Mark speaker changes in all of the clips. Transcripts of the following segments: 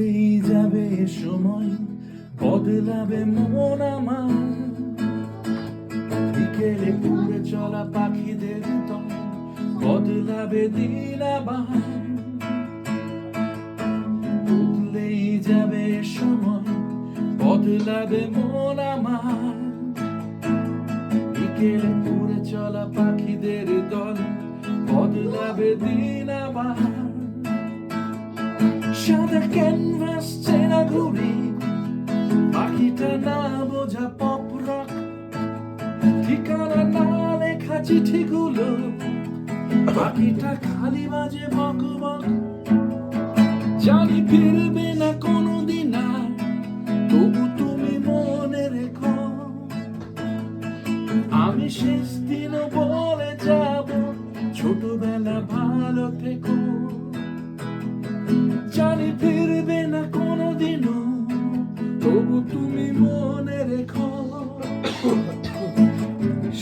Speaker 1: বদলেই যাবে সময়, বদলাবে মন আমার। বিকেলে উড়ে চলা পাখিদের দল, বদলাবে দিন আবার। বদলেই যাবে সময়, বদলাবে মন আমার। বিকেলে উড়ে চলা পাখিদের দল, বদলাবে দিন আবার। সাদা ক্যানভাস চেনা ঘুড়ি, পাখিটা না বোঝা পপ রক, ঠিকানা না লেখা চিঠিগুলো, পাখিটা খালি বাজে বক বক। জানি ফিরবে না কোনোদিন আর, তবু তুমি মনে রেখো। আমি শেষ দিনও বলে যাব, ছোটবেলা ভালো থেকো। জানি ফিরবে না কোনোদিনও, তবু তুমি মনে রেখো।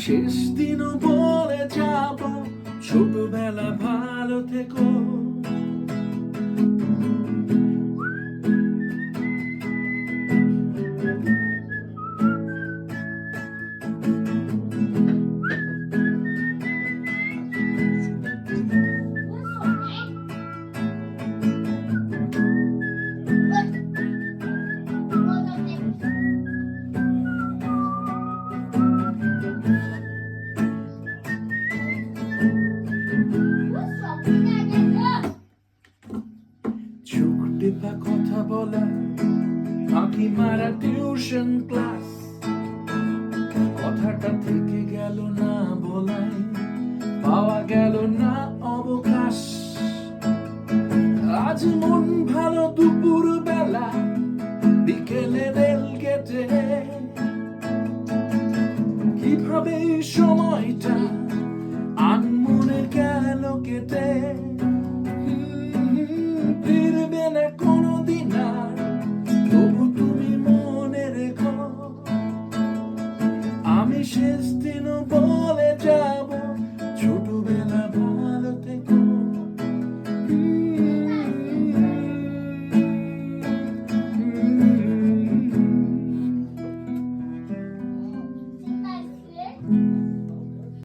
Speaker 1: শেষ দিনও বলে যাব, ছোটবেলা ভালো থেকো। চোখ টেপা কথা বলা, ফাঁকি মারা টিউশন ক্লাস, কথাটা থেকে গেল না বলাই, পাওয়া গেল না অবকাশ। আজ মন